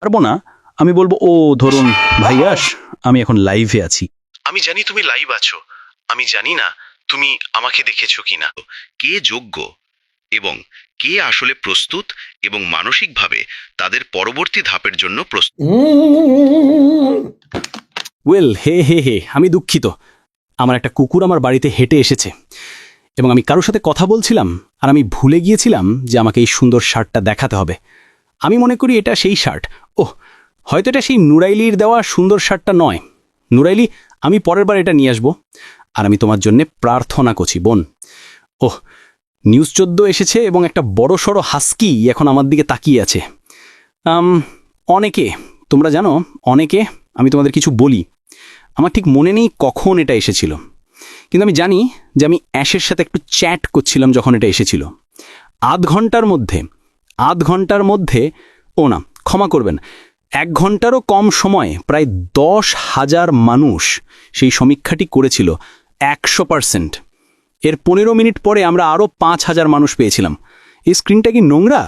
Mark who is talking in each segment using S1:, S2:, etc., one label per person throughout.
S1: পারবো না। আমি বলবো, ও ধরুন ভাইয়াস, আমি এখন লাইভে আছি।
S2: আমি জানি তুমি লাইভ আছো, আমি জানি না তুমি আমাকে দেখেছো কিনা। কে যোগ্য এবং কে আসলে প্রস্তুত এবং মানসিকভাবে তাদের পরবর্তী ধাপের জন্য প্রস্তুত।
S1: ওয়েল, হে হে হে, আমি দুঃখিত। আমার একটা কুকুর আমার বাড়িতে হেঁটে এসেছে এবং আমি কারোর সাথে কথা বলছিলাম, আর আমি ভুলে গিয়েছিলাম যে আমাকে এই সুন্দর শার্টটা দেখাতে হবে। আমি মনে করি এটা সেই শার্ট। ওহ, হয়তো এটা সেই নুরাইলির দেওয়া সুন্দর শার্টটা নয়। নুরাইলি, আমি পরের বার এটা নিয়ে আসবো, আর আমি তোমার জন্য প্রার্থনা করছি বোন। ওহ, নিউজ 14 এসেছে এবং একটা বড় সড়ো হাস্কি এখন আমার দিকে তাকিয়ে আছে। অনেকে, তোমরা জানো, অনেকে, আমি তোমাদের কিছু বলি, আমার ঠিক মনে নেই কখন এটা এসেছিল, কিন্তু আমি জানি যে আমি অ্যাশের সাথে একটু চ্যাট করছিলাম যখন এটা এসেছিল। আধ ঘন্টার মধ্যে, ও না, ক্ষমা করবেন, 1 ঘন্টারও কম সময়ে প্রায় 10,000 মানুষ সেই সমীক্ষাটি করেছিল 100%। এর 15 মিনিট পরে আমরা আরও 5,000 মানুষ পেয়েছিলাম। এই স্ক্রিনটা কি নোংরা?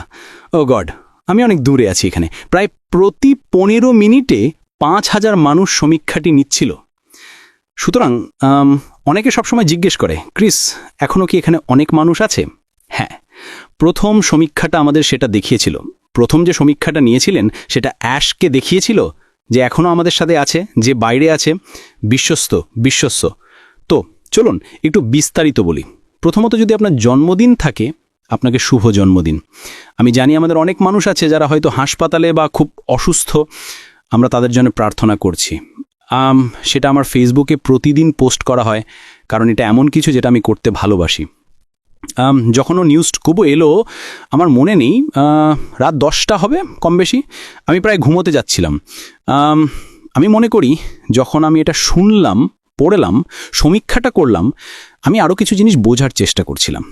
S1: ও গড, আমি অনেক দূরে আছি এখানে। প্রায় প্রতি 15 মিনিটে 5,000 মানুষ সমীক্ষাটি নিচ্ছিল। সুতরাং অনেকে সবসময় জিজ্ঞেস করে, ক্রিস, এখনও কি এখানে অনেক মানুষ আছে? হ্যাঁ, প্রথম সমীক্ষাটা আমাদের সেটা দেখিয়েছিল। প্রথম যে সমীক্ষাটা নিয়েছিলেন সেটা অ্যাশকে দেখিয়েছিল যে এখনও আমাদের সাথে আছে, যে বাইরে আছে বিশ্বস্ত। তো চলুন একটু বিস্তারিত বলি। প্রথমত, যদি আপনার জন্মদিন থাকে, আপনাকে শুভ জন্মদিন। আমি জানি আমাদের অনেক মানুষ আছে যারা হয়তো হাসপাতালে বা খুব অসুস্থ, আমরা তাদের জন্য প্রার্থনা করছি। সেটা আমার ফেসবুকে প্রতিদিন পোস্ট করা হয়, কারণ এটা এমন কিছু যেটা আমি করতে ভালোবাসি। যখনও নিউজ কুবো এলো, আমার মনে নেই, রাত 10টা হবে কম বেশি, আমি প্রায় ঘুমোতে যাচ্ছিলাম। আমি মনে করি যখন আমি এটা শুনলাম, পড়লাম, সমীক্ষাটা করলাম, আমি আরও কিছু জিনিস বোঝার চেষ্টা করছিলাম।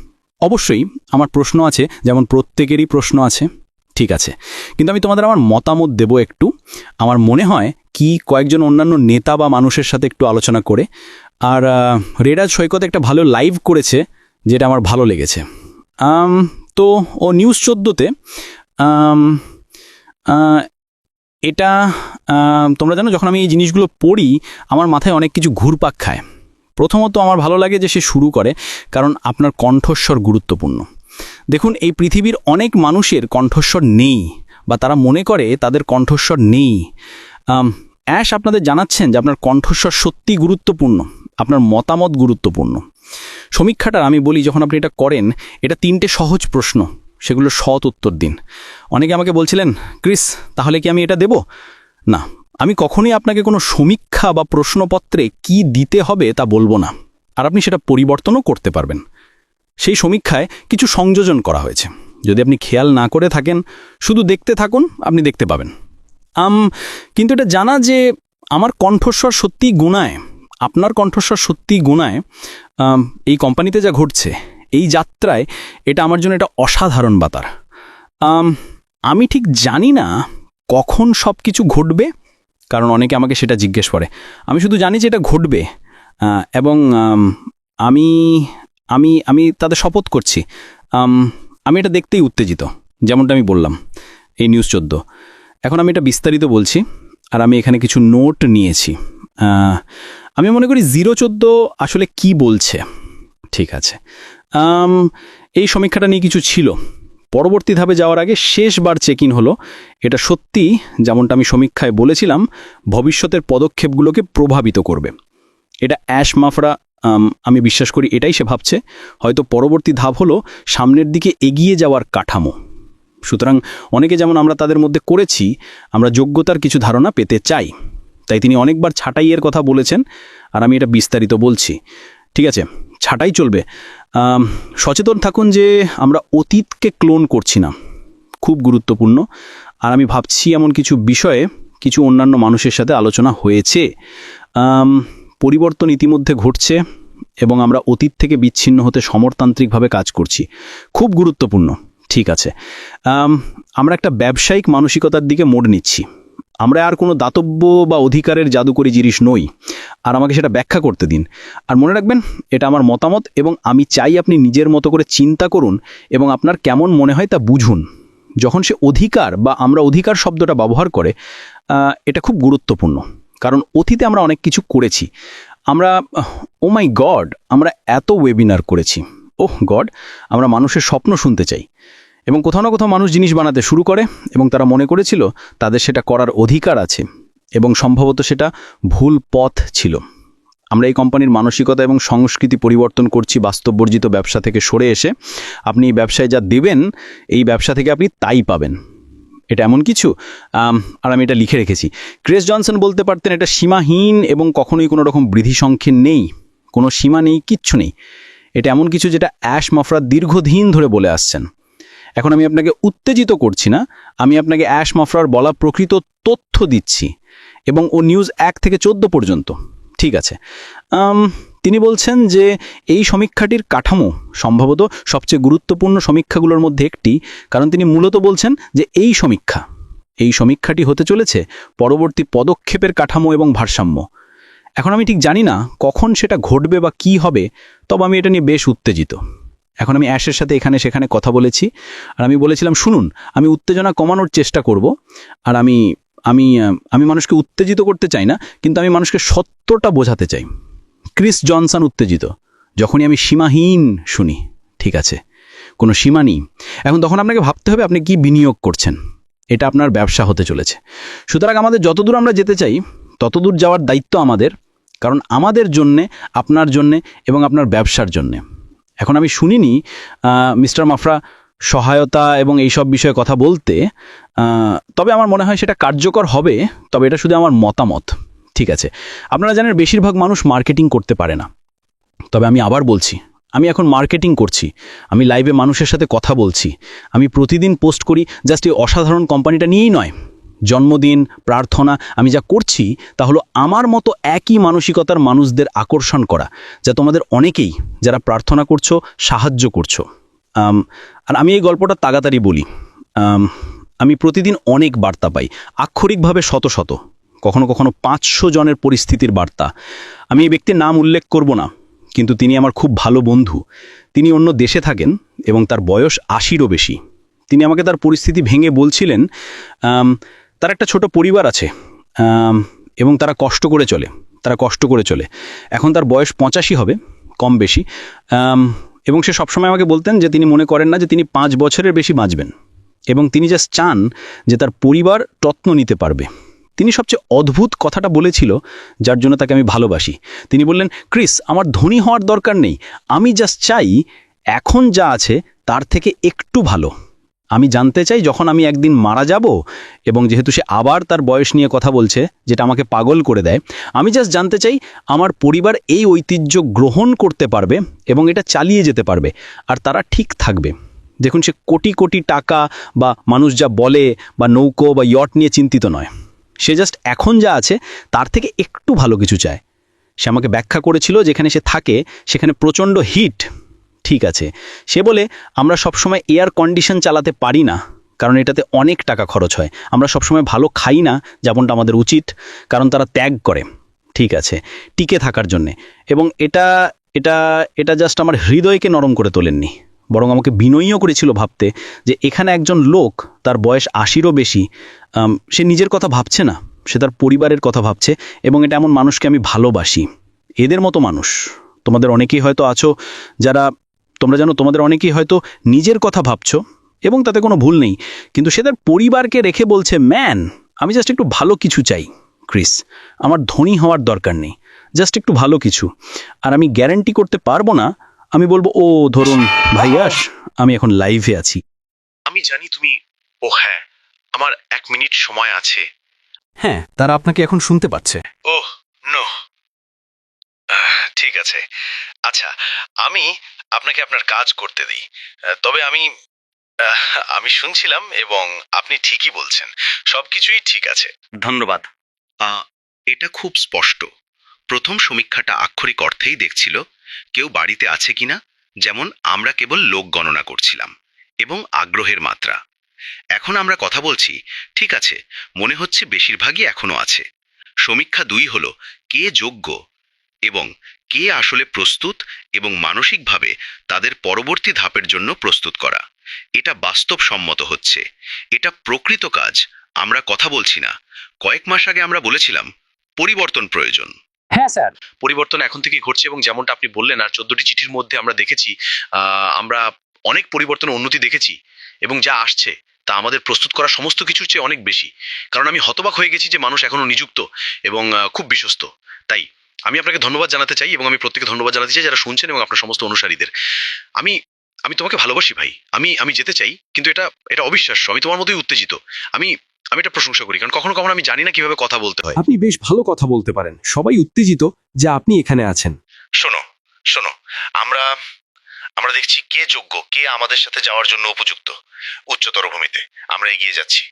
S1: অবশ্যই আমার প্রশ্ন আছে, যেমন প্রত্যেকেরই প্রশ্ন আছে, ঠিক আছে, কিন্তু আমি তোমাদের আমার মতামত দেব একটু। আমার মনে হয় কি কয়েকজন অন্যান্য নেতা বা মানুষের সাথে একটু আলোচনা করে। আর রেডাজ সৈকত একটা ভালো লাইভ করেছে, যেটা আমার ভালো লেগেছে। তো ও নিউজ 14তে এটা, তোমরা জানো, যখন আমি এই জিনিসগুলো পড়ি আমার মাথায় অনেক কিছু ঘুরপাক খায়। প্রথমত আমার ভালো লাগে যে সে শুরু করে, কারণ আপনার কণ্ঠস্বর গুরুত্বপূর্ণ। দেখুন, এই পৃথিবীর অনেক মানুষের কণ্ঠস্বর নেই, বা তারা মনে করে তাদের কণ্ঠস্বর নেই। অ্যাশ আপনাদের জানাচ্ছেন যে আপনার কণ্ঠস্বর সত্যি গুরুত্বপূর্ণ, আপনার মতামত গুরুত্বপূর্ণ। সমীক্ষাটার আমি বলি, যখন আপনি এটা করেন, এটা 3টে সহজ প্রশ্ন, সেগুলো সৎ উত্তর দিন। অনেকে আমাকে বলছিলেন, ক্রিস, তাহলে কি আমি এটা দেব? না, আমি কখনোই আপনাকে কোনো সমীক্ষা বা প্রশ্নপত্রে কি দিতে হবে তা বলবো না, আর আপনি সেটা পরিবর্তনও করতে পারবেন। সেই সমীক্ষায় কিছু সংযোজন করা হয়েছে, যদি আপনি খেয়াল না করে থাকেন, শুধু দেখতে থাকুন, আপনি দেখতে পাবেন। কিন্তু এটা জানা যে আমার কণ্ঠস্বর সত্যিই গুণায়, আপনার কণ্ঠস্বর সত্যিই গুণায়। এই কোম্পানিতে যা ঘটছে, এই যাত্রায়, এটা আমার জন্য এটা অসাধারণ ব্যাপার। আমি ঠিক জানি না কখন সব কিছু ঘটবে, কারণ অনেকে আমাকে সেটা জিজ্ঞেস করে। আমি শুধু জানি যে এটা ঘটবে, এবং আমি আমি আমি তাদের শপথ করছি। আমি এটা দেখতেই উত্তেজিত, যেমনটা আমি বললাম, এই নিউজ 14। এখন আমি এটা বিস্তারিত বলছি, আর আমি এখানে কিছু নোট নিয়েছি। আমি মনে করি 014 আসলে কি বলছে। ঠিক আছে, এই সমীক্ষাটা নিয়ে কিছু ছিল। পরবর্তী ধাপে যাওয়ার আগে শেষবার চেক ইন হলো, এটা সত্যি যেমনটা আমি সমীক্ষায় বলেছিলাম ভবিষ্যতের পদক্ষেপগুলোকে প্রভাবিত করবে। এটা অ্যাশ মাফরা, আমি বিশ্বাস করি এটাই সে ভাবছে। হয়তো পরবর্তী ধাপ হলো সামনের দিকে এগিয়ে যাওয়ার কাঠামো। সুতরাং অনেকে যেমন আমরা তাদের মধ্যে করেছি, আমরা যোগ্যতার কিছু ধারণা পেতে চাই, তাই তিনি অনেকবার ছাঁটাইয়ের কথা বলেছেন, আর আমি এটা বিস্তারিত বলছি। ঠিক আছে, ছাঁটাই চলবে। সচেতন থাকুন যে আমরা অতীতকে ক্লোন করছি না, খুব গুরুত্বপূর্ণ। আর আমি ভাবছি এমন কিছু বিষয়ে কিছু অন্যান্য মানুষের সাথে আলোচনা হয়েছে। পরিবর্তন ইতিমধ্যে ঘটছে এবং আমরা অতীত থেকে বিচ্ছিন্ন হতে সমরতান্ত্রিকভাবে কাজ করছি, খুব গুরুত্বপূর্ণ। ঠিক আছে, আমরা একটা ব্যবসায়িক মানসিকতার দিকে মোড় নিচ্ছি। আমরা আর কোনো দাতব্য বা অধিকারের জাদুকরী জিনিস নই, আর আমাকে সেটা ব্যাখ্যা করতে দিন। আর মনে রাখবেন, এটা আমার মতামত, এবং আমি চাই আপনি নিজের মতো করে চিন্তা করুন এবং আপনার কেমন মনে হয় তা বুঝুন। যখন সে অধিকার বা আমরা অধিকার শব্দটা ব্যবহার করে, এটা খুব গুরুত্বপূর্ণ। কারণ অতীতে আমরা অনেক কিছু করেছি। আমরা, ও মাই গড, আমরা এত ওয়েবিনার করেছি। ওহ গড, আমরা মানুষের স্বপ্ন শুনতে চাই। এবং কোথাও না কোথাও মানুষ জিনিস বানাতে শুরু করে এবং তারা মনে করেছিল তাদের সেটা করার অধিকার আছে, এবং সম্ভবত সেটা ভুল পথ ছিল। আমরা এই কোম্পানির মানসিকতা এবং সংস্কৃতি পরিবর্তন করছি বাস্তববর্জিত ব্যবসা থেকে সরে এসে। আপনি এই ব্যবসায় যা দেবেন, এই ব্যবসা থেকে আপনি তাই পাবেন। এটা এমন কিছু, আর আমি এটা লিখে রেখেছি। ক্রিস জনসন বলতে পারতেন এটা সীমাহীন এবং কখনোই কোনো রকম বৃদ্ধি সংখ্যে নেই, কোনো সীমা নেই, কিচ্ছু নেই। এটা এমন কিছু যেটা অ্যাশ মফরা দীর্ঘদিন ধরে বলে আসছেন। এখন আমি আপনাকে উত্তেজিত করছি না, আমি আপনাকে অ্যাশ মফরার বলা প্রকৃত তথ্য দিচ্ছি, এবং ও নিউজ 1 থেকে 14 পর্যন্ত। ঠিক আছে, তিনি বলছেন যে এই সমীক্ষাটির কাঠামো সম্ভবত সবচেয়ে গুরুত্বপূর্ণ সমীক্ষাগুলোর মধ্যে একটি, কারণ তিনি মূলত বলছেন যে এই সমীক্ষাটি হতে চলেছে পরবর্তী পদক্ষেপের কাঠামো এবং ভারসাম্য। এখন আমি ঠিক জানি না কখন সেটা ঘটবে বা কি হবে, তবে আমি এটা নিয়ে বেশ উত্তেজিত। এখন আমি অ্যাশের সাথে এখানে সেখানে কথা বলেছি, আর আমি বলেছিলাম শুনুন, আমি উত্তেজনা কমানোর চেষ্টা করব, আর আমি আমি আমি মানুষকে উত্তেজিত করতে চাই না, কিন্তু আমি মানুষকে সত্যটা বোঝাতে চাই। ক্রিস জনসন উত্তেজিত যখনই আমি সীমাহীন শুনি। ঠিক আছে, কোনো সীমা নেই। এখন তখন আপনাকে ভাবতে হবে আপনি কি বিনিয়োগ করছেন। এটা আপনার ব্যবসা হতে চলেছে। সুতরাং আমাদের যতদূর আমরা যেতে চাই ততদূর যাওয়ার দায়িত্ব আমাদের, কারণ আমাদের জন্যে, আপনার জন্যে এবং আপনার ব্যবসার জন্যে। এখন আমি শুনিনি মিস্টার মাফরা সহায়তা এবং এইসব বিষয়ে কথা বলতে, তবে আমার মনে হয় সেটা কার্যকর হবে, তবে এটা শুধু আমার মতামত। ঠিক আছে, আপনারা জানেন বেশিরভাগ মানুষ মার্কেটিং করতে পারে না, তবে আমি আবার বলছি, আমি এখন মার্কেটিং করছি। আমি লাইভে মানুষের সাথে কথা বলছি, আমি প্রতিদিন পোস্ট করি, জাস্ট এই অসাধারণ কোম্পানিটা নিয়েই নয়। জন্মদিন, প্রার্থনা, আমি যা করছি তা হলো আমার মতো একই মানসিকতার মানুষদের আকর্ষণ করা, যা তোমাদের অনেকেই যারা প্রার্থনা করছো, সাহায্য করছো। আর আমি এই গল্পটা তাড়াতাড়ি বলি। আমি প্রতিদিন অনেক বার্তা পাই, আক্ষরিকভাবে শত শত, কখনো কখনো 500 জনের পরিস্থিতির বার্তা। আমি এই ব্যক্তির নাম উল্লেখ করব না, কিন্তু তিনি আমার খুব ভালো বন্ধু। তিনি অন্য দেশে থাকেন এবং তার বয়স 80-রও বেশি। তিনি আমাকে তার পরিস্থিতি ভেঙে বলছিলেন তার একটা ছোট পরিবার আছে এবং তারা কষ্ট করে চলে। এখন তার বয়স 85 হবে, কম বেশি। এবং সে সবসময় আমাকে বলতেন যে তিনি মনে করেন না যে তিনি 5 বছরের বেশি বাঁচবেন, এবং তিনি জাস্ট চান যে তার পরিবার যত্ন নিতে পারবে। তিনি সবচেয়ে অদ্ভুত কথাটা বলেছিল, যার জন্য তাকে আমি ভালোবাসি। তিনি বললেন, ক্রিস, আমার ধনী হওয়ার দরকার নেই, আমি জাস্ট চাই এখন যা আছে তার থেকে একটু ভালো। আমি জানতে চাই যখন আমি একদিন মারা যাব, এবং যেহেতু সে আবার তার বয়স নিয়ে কথা বলছে, যেটা আমাকে পাগল করে দেয়, আমি জাস্ট জানতে চাই আমার পরিবার এই ঐতিহ্য গ্রহণ করতে পারবে এবং এটা চালিয়ে যেতে পারবে, আর তারা ঠিক থাকবে। দেখুন, সে কোটি কোটি টাকা বা মানুষ যা বলে বা নৌকো বা ইয়ট নিয়ে চিন্তিত নয়। সে জাস্ট এখন যা আছে তার থেকে একটু ভালো কিছু চায়। সে আমাকে ব্যাখ্যা করেছিল যেখানে সে থাকে সেখানে প্রচণ্ড হিট। ঠিক আছে, সে বলে আমরা সবসময় এয়ার কন্ডিশন চালাতে পারি না, কারণ এটাতে অনেক টাকা খরচ হয়। আমরা সবসময় ভালো খাই না, যেমনটা আমাদের উচিত, কারণ তারা ত্যাগ করে, ঠিক আছে, টিকে থাকার জন্যে। এবং এটা এটা এটা জাস্ট আমার হৃদয়কে নরম করে তোলেননি, বরং আমাকে বিনয়ীও করেছিল ভাবতে যে এখানে একজন লোক, তার বয়স 80-রও বেশি, সে নিজের কথা ভাবছে না, সে তার পরিবারের কথা ভাবছে। এবং এটা এমন মানুষকে আমি ভালোবাসি। এদের মতো মানুষ তোমাদের অনেকেই হয়তো আছো, যারা তোমরা জানো তোমাদের অনেকেই হয়তো নিজের কথা ভাবছো, এবং তাতে কোনো ভুল নেই, কিন্তু সে তার পরিবারকে রেখে বলছে, ম্যান, আমি জাস্ট একটু ভালো কিছু চাই ক্রিস, আমার ধনী হওয়ার দরকার নেই, জাস্ট একটু ভালো কিছু। আর আমি গ্যারান্টি করতে পারবো না, আমি বলবো, ও ধরুন ভাইয়াস, আমি এখন লাইভে আছি।
S2: আমি জানি তুমি, ও হ্যাঁ, আমার 1 মিনিট সময় আছে।
S1: হ্যাঁ, তারা আপনাকে এখন শুনতে পাচ্ছে।
S2: ওহ নো, ঠিক আছে, আচ্ছা, আমি আপনাকে আপনার কাজ করতে দিই। তবে আমি শুনছিলাম এবং আপনি ঠিকই বলছেন, সবকিছুই ঠিক আছে।
S1: ধন্যবাদ।
S2: এটা খুব স্পষ্ট। প্রথম সমীক্ষাটা আক্ষরিক অর্থেই দেখছিল কেউ বাড়িতে আছে কিনা, যেমন আমরা কেবল লোক গণনা করছিলাম, এবং আগ্রহের মাত্রা। এখন আমরা কথা বলছি, ঠিক আছে, মনে হচ্ছে বেশিরভাগই এখনো আছে। সমীক্ষা 2 হলো কে যোগ্য, এবং কে আসলে প্রস্তুত এবং মানসিকভাবে তাদের পরবর্তী ধাপের জন্য প্রস্তুত করা। এটা বাস্তবসম্মত হচ্ছে, এটা প্রকৃত কাজ। আমরা কথা বলছি না। কয়েক মাস আগে আমরা বলেছিলাম পরিবর্তন প্রয়োজন।
S3: হ্যাঁ স্যার।
S2: পরিবর্তন এখন থেকেই ঘটছে এবং যেমনটা আপনি বললেন, আর 14টি চিঠির মধ্যে আমরা দেখেছি, আমরা অনেক পরিবর্তনের উন্নতি দেখেছি এবং যা আসছে তা আমাদের প্রস্তুত করা সমস্ত কিছুর চেয়ে অনেক বেশি। কারণ আমি হতবাক হয়ে গেছি যে মানুষ এখনো নিযুক্ত এবং খুব বিশ্বস্ত। তাই আমি আপনাকে ধন্যবাদ জানাতে চাই এবং আমি প্রত্যেককে ধন্যবাদ জানাতে চাই যারা শুনছেন এবং আপনার সমস্ত অনুসারীদের। আমি আমি তোমাকে ভালোবাসি ভাই। আমি যেতে চাই, কিন্তু এটা এটা অবিশ্বাস্য। আমি তোমার মতোই উত্তেজিত। আমি আমি এটা প্রশংসা করি, কারণ কখনো কখনো আমি জানি না কিভাবে কথা বলতে হয়।
S3: আপনি বেশ ভালো কথা বলতে পারেন। সবাই উত্তেজিত যে আপনি এখানে আছেন।
S2: শোনো শোনো, আমরা আমরা দেখছি কে যোগ্য, কে আমাদের সাথে যাওয়ার জন্য উপযুক্ত। উচ্চতর ভূমিতে আমরা এগিয়ে যাচ্ছি।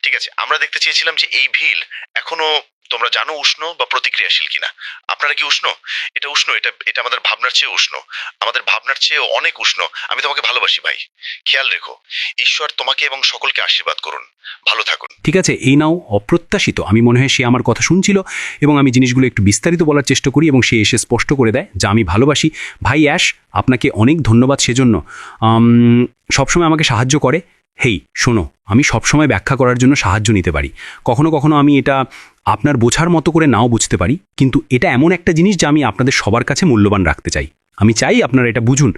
S2: ঠিক আছে, আমরা দেখতে চেয়েছিলাম যে এই ভিল এখনো, তোমরা জানো, উষ্ণ বা প্রতিক্রিয়াশীল কিনা। আপনারা কি উষ্ণ? এটা উষ্ণ, এটা এটা আমাদের ভাবনার চেয়ে উষ্ণ, আমাদের ভাবনার চেয়ে অনেক উষ্ণ। আমি তোমাকে ভালোবাসি ভাই। খেয়াল রেখো। ঈশ্বর তোমাকে এবং সকলকে আশীর্বাদ করুন। ভালো থাকুন।
S1: ঠিক আছে, এই নাও অপ্রত্যাশিত। আমি মনে হয় সে আমার কথা শুনছিল এবং আমি জিনিসগুলো একটু বিস্তারিত বলার চেষ্টা করি এবং সে এসে স্পষ্ট করে দেয় যা আমি ভালোবাসি। ভাই অ্যাশ, আপনাকে অনেক ধন্যবাদ সেজন্য। সবসময় আমাকে সাহায্য করে। হেই শোনো, আমি সবসময় ব্যাখ্যা করার জন্য সাহায্য নিতে পারি। কখনো কখনো আমি এটা আপনার বোঝার মতো করে নাও বুঝতে পারি, কিন্তু এটা এমন একটা জিনিস যা আমি আপনাদের সবার কাছে মূল্যবান রাখতে চাই। আমি চাই আপনারা এটা বুঝুন।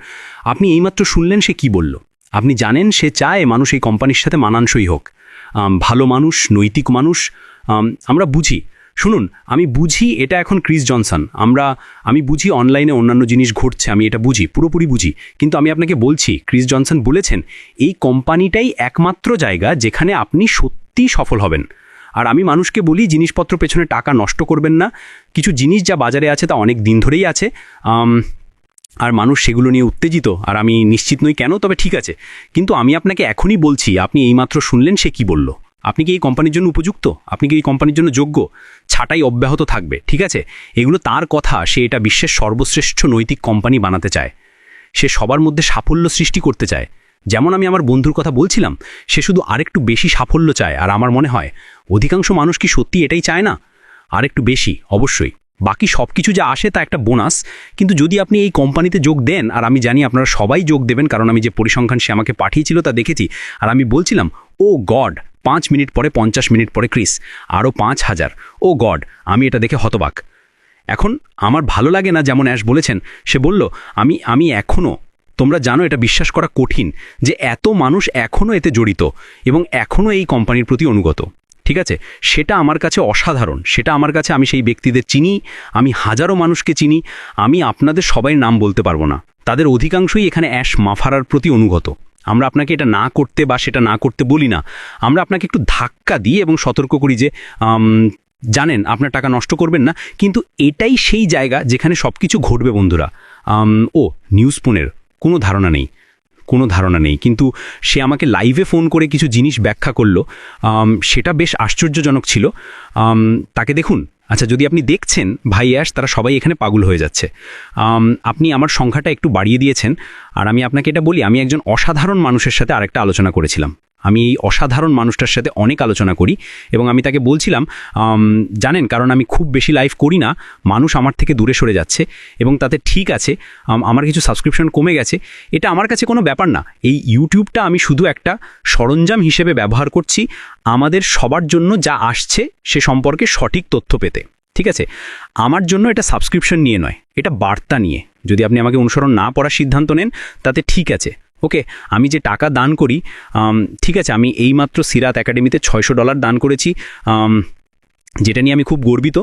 S1: আপনি এইমাত্র শুনলেন সে কি বলল। আপনি জানেন সে চায় মানুষ এই কোম্পানির সাথে মানানসই হোক, ভালো মানুষ, নৈতিক মানুষ। আমরা বুঝি, শুনুন, আমি বুঝি এটা এখন ক্রিস জনসন। আমি বুঝি অনলাইনে অন্যান্য জিনিস ঘটছে, আমি এটা বুঝি, পুরোপুরি বুঝি। কিন্তু আমি আপনাকে বলছি, ক্রিস জনসন বলেছেন এই কোম্পানিটাই একমাত্র জায়গা যেখানে আপনি সত্যিই সফল হবেন। আর আমি মানুষকে বলি জিনিসপত্র পেছনে টাকা নষ্ট করবেন না। কিছু জিনিস যা বাজারে আছে তা অনেক দিন ধরেই আছে, আর মানুষ সেগুলো নিয়ে উত্তেজিত। আর আমি নিশ্চিত নই কেন, তবে ঠিক আছে। কিন্তু আমি আপনাকে এখনই বলছি, আপনি এইমাত্র শুনলেন সে কি বলল। আপনি কি এই কোম্পানির জন্য উপযুক্ত? আপনি কি এই কোম্পানির জন্য যোগ্য? ছাঁটাই অব্যাহত থাকবে, ঠিক আছে? এগুলো তার কথা। সে এটা বিশ্বের সর্বশ্রেষ্ঠ নৈতিক কোম্পানি বানাতে চায়। সে সবার মধ্যে সাফল্য সৃষ্টি করতে চায়। যেমন আমি আমার বন্ধুর কথা বলছিলাম, সে শুধু আরেকটু বেশি সাফল্য চায়। আর আমার মনে হয় অধিকাংশ মানুষ কি সত্যি এটাই চায় না? আরেকটু বেশি, অবশ্যই। বাকি সব কিছু যা আসে তা একটা বোনাস। কিন্তু যদি আপনি এই কোম্পানিতে যোগ দেন, আর আমি জানি আপনারা সবাই যোগ দেবেন, কারণ আমি যে পরিসংখ্যান সে আমাকে পাঠিয়েছিল তা দেখেছি। আর আমি বলছিলাম, ও গড, 5 মিনিট পরে, 50 মিনিট পরে ক্রিস, আরও 5000। ও গড, আমি এটা দেখে হতবাক। এখন আমার ভালো লাগে না, যেমন অ্যাশ বলেছেন। সে বলল, আমি এখনও, তোমরা জানো এটা বিশ্বাস করা কঠিন যে এত মানুষ এখনও এতে জড়িত এবং এখনও এই কোম্পানির প্রতি অনুগত। ঠিক আছে, সেটা আমার কাছে অসাধারণ। সেটা আমার কাছে, আমি সেই ব্যক্তিদের চিনি, আমি হাজারো মানুষকে চিনি। আমি আপনাদের সবাই নাম বলতে পারবো না, তাদের অধিকাংশই এখানে অ্যাশ মাফারার প্রতি অনুগত। আমরা আপনাকে এটা না করতে বা সেটা না করতে বলি না। আমরা আপনাকে একটু ধাক্কা দিই এবং সতর্ক করি যে জানেন আপনার টাকা নষ্ট করবেন না। কিন্তু এটাই সেই জায়গা যেখানে সব কিছু ঘটবে বন্ধুরা। নিউজপোনের কোনো ধারণা নেই, কিন্তু সে আমাকে লাইভে ফোন করে কিছু জিনিস ব্যাখ্যা করলো। সেটা বেশ আশ্চর্যজনক ছিল। তাকে দেখুন। আচ্ছা, যদি আপনি দেখছেন ভাই অ্যাশ, তারা সবাই এখানে পাগল হয়ে যাচ্ছে। আপনি আমার সংখ্যাটা একটু বাড়িয়ে দিয়েছেন। আর আমি আপনাকে এটা বলি, আমি একজন অসাধারণ মানুষের সাথে আরেকটা আলোচনা করেছিলাম। আমি এই অসাধারণ মানুষটার সাথে অনেক আলোচনা করি এবং আমি তাকে বলছিলাম, জানেন, কারণ আমি খুব বেশি লাইভ করি না, মানুষ আমার থেকে দূরে সরে যাচ্ছে এবং তাতে ঠিক আছে, আমার কিছু সাবস্ক্রিপশন কমে গেছে। এটা আমার কাছে কোনো ব্যাপার না। এই ইউটিউবটা আমি শুধু একটা সরঞ্জাম হিসেবে ব্যবহার করছি আমাদের সবার জন্য যা আসছে সে সম্পর্কে সঠিক তথ্য পেতে। ঠিক আছে, আমার জন্য এটা সাবস্ক্রিপশন নিয়ে নয়, এটা বার্তা নিয়ে। যদি আপনি আমাকে অনুসরণ না করার সিদ্ধান্ত নেন তাতে ঠিক আছে, ওকে। আমি যে টাকা দান করি, ঠিক আছে, আমি এইমাত্র সিরাত একাডেমিতে $600 দান করেছি, যেটা নিয়ে আমি খুব গর্বিত।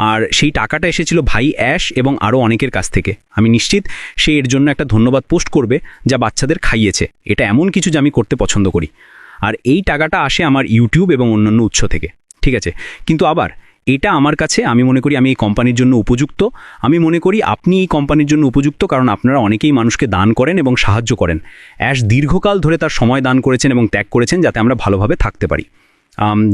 S1: আর সেই টাকাটা এসেছিল ভাই অ্যাশ এবং আরও অনেকের কাছ থেকে। আমি নিশ্চিত সে এর জন্য একটা ধন্যবাদ পোস্ট করবে, যা বাচ্চাদের খাইয়েছে। এটা এমন কিছু যা আমি করতে পছন্দ করি। আর এই টাকাটা আসে আমার ইউটিউব এবং অন্যান্য উৎস থেকে। ঠিক আছে, কিন্তু আবার এটা আমার কাছে, আমি মনে করি আমি এই কোম্পানির জন্য উপযুক্ত। আমি মনে করি আপনি এই কোম্পানির জন্য উপযুক্ত, কারণ আপনারা অনেকেই মানুষকে দান করেন এবং সাহায্য করেন। অ্যাশ দীর্ঘকাল ধরে তার সময় দান করেছেন এবং ত্যাগ করেছেন যাতে আমরা ভালোভাবে থাকতে পারি।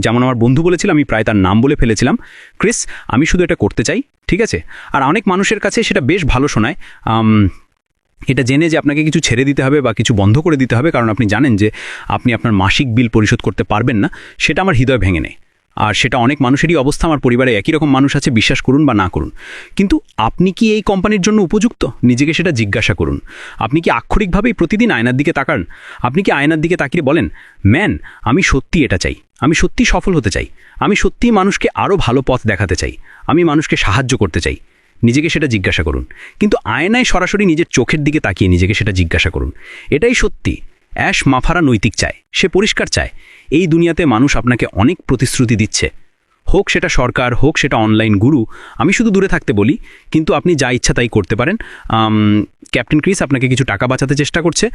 S1: যেমন আমার বন্ধু বলেছিল, আমি প্রায় তার নাম বলে ফেলেছিলাম, ক্রিস, আমি শুধু এটা করতে চাই। ঠিক আছে, আর অনেক মানুষের কাছে সেটা বেশ ভালো শোনায়, এটা জেনে যে আপনাকে কিছু ছেড়ে দিতে হবে বা কিছু বন্ধ করে দিতে হবে, কারণ আপনি জানেন যে আপনি আপনার মাসিক বিল পরিশোধ করতে পারবেন না। সেটা আমার হৃদয় ভেঙে নেয়। আর সেটা অনেক মানুষেরই অবস্থা, আমার পরিবারে একই রকম মানুষ আছে, বিশ্বাস করুন বা না করুন। কিন্তু আপনি কি এই কোম্পানির জন্য উপযুক্ত? নিজেকে সেটা জিজ্ঞাসা করুন। আপনি কি আক্ষরিকভাবেই প্রতিদিন আয়নার দিকে তাকান? আপনি কি আয়নার দিকে তাকিয়ে বলেন, ম্যান, আমি সত্যি এটা চাই, আমি সত্যি সফল হতে চাই, আমি সত্যিই মানুষকে আরও ভালো পথ দেখাতে চাই, আমি মানুষকে সাহায্য করতে চাই? নিজেকে সেটা জিজ্ঞাসা করুন। কিন্তু আয়নায় সরাসরি নিজের চোখের দিকে তাকিয়ে নিজেকে সেটা জিজ্ঞাসা করুন। এটাই সত্যি। অ্যাশ মাফারা নৈতিক চায়, সে পরিষ্কার চায়। এই দুনিয়াতে মানুষ আপনাকে অনেক প্রতিশ্রুতি দিচ্ছে, হোক সেটা সরকার, হোক সেটা অনলাইন গুরু। আমি শুধু দূরে থাকতে বলি, কিন্তু আপনি যা ইচ্ছা তাই করতে পারেন। ক্যাপ্টেন ক্রিস আপনাকে কিছু টাকা বাঁচাতে চেষ্টা করছে,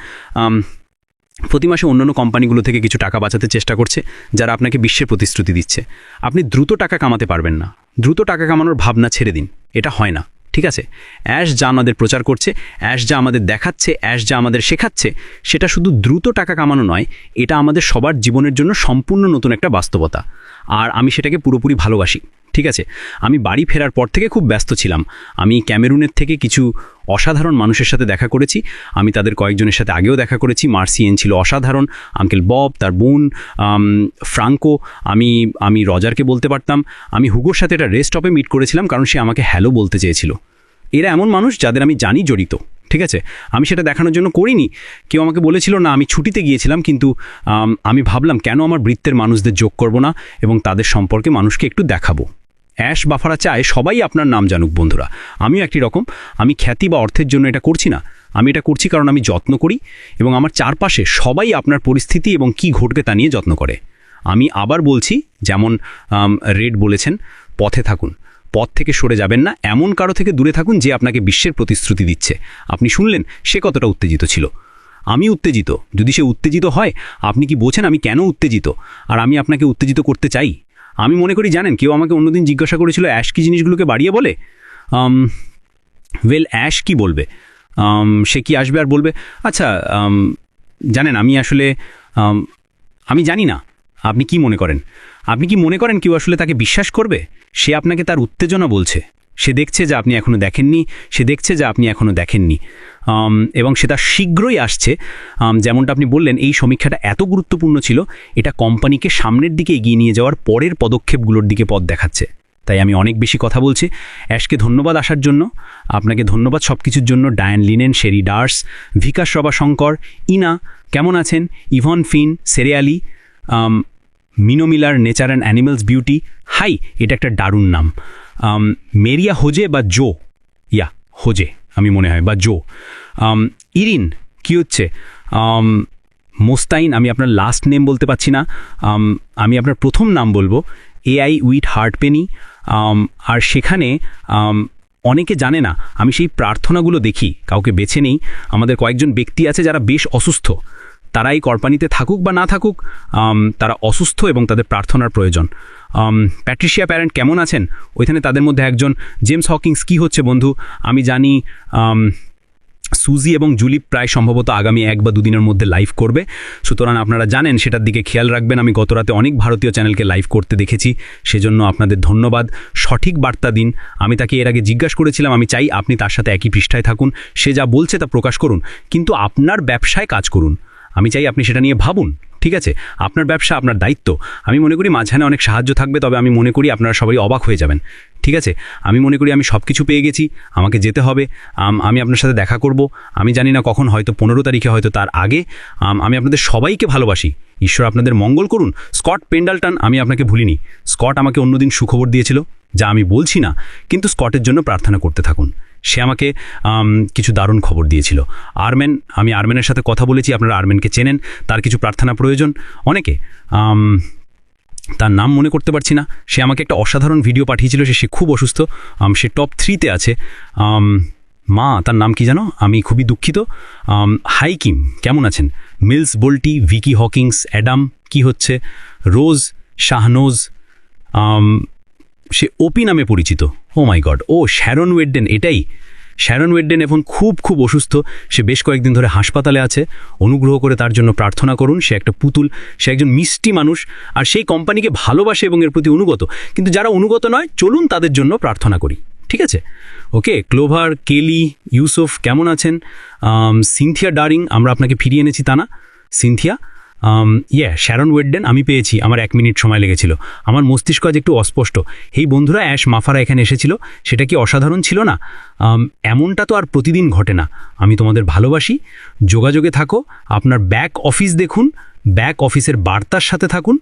S1: প্রতি মাসে অন্যান্য কোম্পানিগুলো থেকে কিছু টাকা বাঁচাতে চেষ্টা করছে, যারা আপনাকে বিশ্বের প্রতিশ্রুতি দিচ্ছে। আপনি দ্রুত টাকা কামাতে পারবেন না। দ্রুত টাকা কামানোর ভাবনা ছেড়ে দিন, এটা হয় না, ঠিক আছে? অ্যাশ যা আমাদের প্রচার করছে, অ্যাশ যা আমাদের দেখাচ্ছে, অ্যাশ যা আমাদের শেখাচ্ছে, সেটা শুধু দ্রুত টাকা কামানো নয়, এটা আমাদের সবার জীবনের জন্য সম্পূর্ণ নতুন একটা বাস্তবতা। আর আমি সেটাকে পুরোপুরি ভালোবাসি, ঠিক আছে? আমি বাড়ি ফেরার পর থেকে খুব ব্যস্ত ছিলাম। আমি ক্যামেরুনের থেকে কিছু অসাধারণ মানুষের সাথে দেখা করেছি। আমি তাদের কয়েকজনের সাথে আগেও দেখা করেছি। মার্সিয়েন ছিল অসাধারণ, আঙ্কেল বব, তার বোন ফ্রাঙ্কো, আমি রজারকে বলতে পারতাম। আমি হুগোর সাথে একটা রেস্ট স্টপে মিট করেছিলাম, কারণ সে আমাকে হ্যালো বলতে চেয়েছিল। এরা এমন মানুষ যাদের আমি জানি জড়িত, ঠিক আছে? আমি সেটা দেখানোর জন্য করিনি। কেউ আমাকে বলেছিল না, আমি ছুটিতে গিয়েছিলাম, কিন্তু আমি ভাবলাম কেন আমার বৃত্তের মানুষদের যোগ করব না এবং তাদের সম্পর্কে মানুষকে একটু দেখাবো। অ্যাশ বাফারা চায় সবাই আপনার নাম জানুক বন্ধুরা। আমিও একই রকম। আমি খ্যাতি বা অর্থের জন্য এটা করছি না, আমি এটা করছি কারণ আমি যত্ন করি এবং আমার চারপাশে সবাই আপনার পরিস্থিতি এবং কি ঘটবে তা নিয়ে যত্ন করে। আমি আবার বলছি, যেমন রেড বলেছেন, পথে থাকুন, পথ থেকে সরে যাবেন না। এমন কারো থেকে দূরে থাকুন যে আপনাকে বিশ্বের প্রতিশ্রুতি দিচ্ছে। আপনি শুনলেন সে কতটা উত্তেজিত ছিল। আমি উত্তেজিত। যদি সে উত্তেজিত হয়, আপনি কি বোঝেন আমি কেন উত্তেজিত? আর আমি আপনাকে উত্তেজিত করতে চাই। আমি মনে করি, জানেন, কেউ আমাকে অন্যদিন জিজ্ঞাসা করেছিল অ্যাশ কি জিনিসগুলোকে বাড়িয়ে বলে। অ্যাশ কি বলবে? সে কি আসবে আর বলবে, আচ্ছা জানেন, আমি আসলে আমি জানি না। আপনি কি মনে করেন? আপনি কি মনে করেন কেউ আসলে তাকে বিশ্বাস করবে? সে আপনাকে তার উত্তেজনা বলছে। সে দেখছে যে আপনি এখনও দেখেননি, সে দেখছে যে আপনি এখনও দেখেননি, এবং সেটা শীঘ্রই আসছে। যেমনটা আপনি বললেন, এই সমীক্ষাটা এত গুরুত্বপূর্ণ ছিল, এটা কোম্পানিকে সামনের দিকে এগিয়ে নিয়ে যাওয়ার পরের পদক্ষেপগুলোর দিকে পথ দেখাচ্ছে। তাই আমি অনেক বেশি কথা বলছি। অ্যাশকে ধন্যবাদ আসার জন্য, আপনাকে ধন্যবাদ সব কিছুর জন্য। ডায়ান লিনেন, শেরি ডার্স, ভিকাস রবাশঙ্কর, ইনা, কেমন আছেন? ইভন ফিন, সেরেয়ালি, মিনো মিলার, nature and animals beauty. Hi, এটা একটা দারুণ নাম। মেরিয়া হোজে বা জো, হোজে আমি মনে হয়, বা জো। ইরিন, কি হচ্ছে? মোস্তাইন, আমি আপনার লাস্ট নেম বলতে পারছি না, আমি আপনার প্রথম নাম বলবো, AI উইথ হার্টপেনি। আর সেখানে অনেকে জানে না, আমি সেই প্রার্থনাগুলো দেখি, কাউকে বেছে নেই। আমাদের কয়েকজন ব্যক্তি আছে যারা বেশ অসুস্থ, তারা এই কোম্পানিতে থাকুক বা না থাকুক, তারা অসুস্থ এবং তাদের প্রার্থনার প্রয়োজন। প্যাট্রিশিয়া প্যারেন্ট, কেমন আছেন? ওইখানে তাদের মধ্যে একজন। জেমস হকিংস, কি হচ্ছে বন্ধু? আমি জানি সুজি এবং জুলি প্রায় সম্ভবত আগামী 1 বা 2 দিনের মধ্যে লাইভ করবে, সুতরাং আপনারা জানেন সেটার দিকে খেয়াল রাখবেন। আমি গত রাতে অনেক ভারতীয় চ্যানেলকে লাইভ করতে দেখেছি, সেজন্য আপনাদের ধন্যবাদ। সঠিক বার্তা দিন। আমি তাকে এর আগে জিজ্ঞাসা করেছিলাম, আমি চাই আপনি তার সাথে একই পৃষ্ঠায় থাকুন, সে যা বলছে তা প্রকাশ করুন, কিন্তু আপনার ব্যবসায় কাজ করুন। আমি চাই আপনি সেটা নিয়ে ভাবুন, ঠিক আছে? আপনার ব্যবসা, আপনার দায়িত্ব। আমি মনে করি মাঝখানে অনেক সাহায্য থাকবে, তবে আমি মনে করি আপনারা সবাই অবাক হয়ে যাবেন, ঠিক আছে? আমি মনে করি আমি সব কিছু পেয়ে গেছি, আমাকে যেতে হবে। আমি আপনার সাথে দেখা করব, আমি জানি না কখন, হয়তো 15 তারিখে, হয়তো তার আগে। আমি আপনাদের সবাইকে ভালোবাসি। ঈশ্বর আপনাদের মঙ্গল করুন। স্কট পেন্ডালটন, আমি আপনাকে ভুলিনি। স্কট আমাকে অন্যদিন সুখবর দিয়েছিল, যা আমি বলছি না, কিন্তু স্কটের জন্য প্রার্থনা করতে থাকুন। সে আমাকে কিছু দারুণ খবর দিয়েছিল। আরম্যান, আমি আরম্যানের সাথে কথা বলেছি, আপনারা আরম্যানকে চেনেন, তার কিছু প্রার্থনা প্রয়োজন। অনেকে, তার নাম মনে করতে পারছি না, সে আমাকে একটা অসাধারণ ভিডিও পাঠিয়েছিল, সে খুব অসুস্থ, সে টপ 3-তে আছে। মা, তার নাম কি জানো? আমি খুবই দুঃখিত। হাইকিম, কেমন আছেন? মিলস বোল্টি, ভিকি হকিংস, অ্যাডাম, কি হচ্ছে? রোজ, শাহনোজ, সে ওপি নামে পরিচিত। ও মাই গড, ও শ্যারন ওয়েডডেন, এটাই শ্যারন ওয়েডডেন, এখন খুব অসুস্থ। সে বেশ কয়েকদিন ধরে হাসপাতালে আছে। অনুগ্রহ করে তার জন্য প্রার্থনা করুন। সে একটা পুতুল, সে একজন মিষ্টি মানুষ, আর সেই কোম্পানিকে ভালোবাসে এবং এর প্রতি অনুগত। কিন্তু যারা অনুগত নয়, চলুন তাদের জন্য প্রার্থনা করি, ঠিক আছে? ওকে, ক্লোভার, কেলি, ইউসুফ, কেমন আছেন? সিনথিয়া ডারিং, আমরা আপনাকে ফিরিয়ে এনেছি, তা না সিনথিয়া?
S4: শ্যারন ওয়েডডেন আমি পেয়েছি, আমার 1 মিনিট সময় লেগেছিল। আমার মস্তিষ্ক আজ একটু অস্পষ্ট। এই বন্ধুরা অ্যাশ মাফারা এখানে এসেছিল, সেটা কি অসাধারণ ছিল না? এমনটা তো আর প্রতিদিন ঘটে না। আমি তোমাদের ভালোবাসি, যোগাযোগে থাকো, আপনার ব্যাক অফিস দেখুন, ব্যাক অফিসের বার্তার সাথে থাকুন।